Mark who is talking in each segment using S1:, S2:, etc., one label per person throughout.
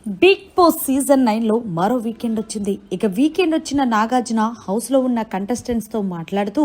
S1: Big boss season 9లో మరో weekend వచ్చింది. ఇక వీకెండ్ వచ్చిన నాగార్జున హౌస్లో ఉన్న కంటెస్టెంట్స్తో మాట్లాడుతూ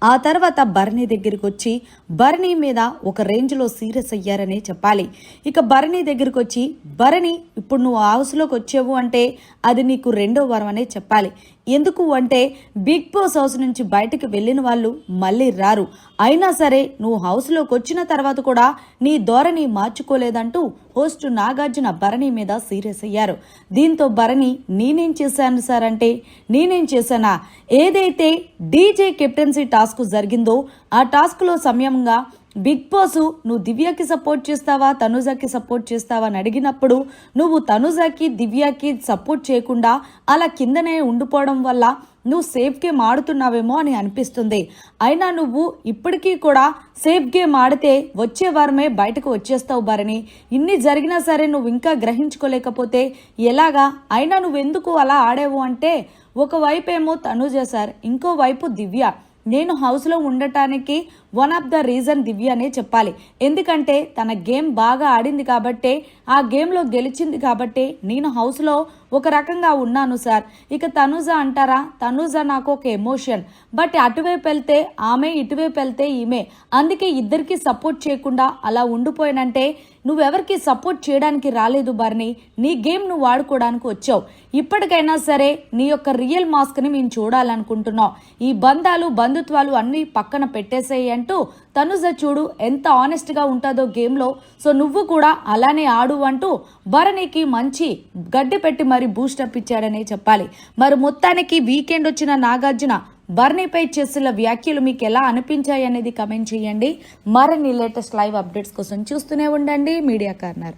S1: ఆ తర్వాత భరణి దగ్గరికి వచ్చి భరణి మీద ఒక రేంజ్లో సీరియస్ అయ్యారనే చెప్పాలి. ఇక భరణి దగ్గరికి వచ్చి భరణి ఇప్పుడు నువ్వు హౌస్లోకి వచ్చావు అంటే అది నీకు రెండో వరం అనే చెప్పాలి. ఎందుకు అంటే బిగ్ బాస్ హౌస్ నుంచి బయటకు వెళ్ళిన వాళ్ళు మళ్ళీ రారు. అయినా సరే నువ్వు హౌస్లోకి వచ్చిన తర్వాత కూడా నీ ధోరణి మార్చుకోలేదంటూ హోస్ట్ నాగార్జున భరణి మీద సీరియస్ అయ్యారు. దీంతో భరణి నేనేం చేశాను సార్ అంటే నేనేం చేశానా, ఏదైతే డీజే కెప్టెన్సీ టాస్క్ జరిగిందో ఆ టాస్క్లో సమయంగా బిగ్ బాస్ నువ్వు దివ్యకి సపోర్ట్ చేస్తావా తనుజకి సపోర్ట్ చేస్తావా అని అడిగినప్పుడు నువ్వు తనుజకి దివ్యకి సపోర్ట్ చేయకుండా అలా కిందనే ఉండిపోవడం వల్ల నువ్వు సేఫ్ గేమ్ ఆడుతున్నావేమో అని అనిపిస్తుంది. అయినా నువ్వు ఇప్పటికీ కూడా సేఫ్ గేమ్ ఆడితే వచ్చే వారమే బయటకు వచ్చేస్తావు భరణి. ఇన్ని జరిగినా సరే నువ్వు ఇంకా గ్రహించుకోలేకపోతే ఎలాగా? అయినా నువ్వెందుకు అలా ఆడేవు అంటే ఒకవైపు ఏమో తనుజ సార్, ఇంకోవైపు దివ్య. నేను హౌస్లో ఉండటానికి వన్ ఆఫ్ ద రీజన్ దివ్య అనే చెప్పాలి. ఎందుకంటే తన గేమ్ బాగా ఆడింది కాబట్టే, ఆ గేమ్లో గెలిచింది కాబట్టే నేను హౌస్లో ఒక రకంగా ఉన్నాను సార్. ఇక తనుజ అంటారా, తనుజ నాకు ఒక ఎమోషన్. బట్ అటువైపు వెళ్తే ఆమె, ఇటువైపు వెళ్తే ఈమె. అందుకే ఇద్దరికి సపోర్ట్ చేయకుండా అలా ఉండిపోయానంటే నువ్వెవరికి సపోర్ట్ చేయడానికి రాలేదు భరణి, నీ గేమ్ నువ్వు ఆడుకోవడానికి వచ్చావు. ఇప్పటికైనా సరే నీ యొక్క రియల్ మాస్క్ని మేము చూడాలనుకుంటున్నాం. ఈ బంధాలు బంధుత్వాలు అన్నీ పక్కన పెట్టేసేయి అంటూ తనుజ చూడు ఎంత ఆనెస్ట్గా ఉంటుందో గేమ్లో, సో నువ్వు కూడా అలానే ఆడు అంటూ భరణికి మంచి గడ్డి పెట్టి మరి బూస్టప్ ఇచ్చాడనే చెప్పాలి. మరి మొత్తానికి వీకెండ్ వచ్చిన నాగార్జున భరణిపై చేసిన వ్యాఖ్యలు మీకు ఎలా అనిపించాయి అనేది కమెంట్ చేయండి. మరిన్ని లేటెస్ట్ లైవ్ అప్డేట్స్ కోసం చూస్తూనే ఉండండి మీడియా కార్నర్.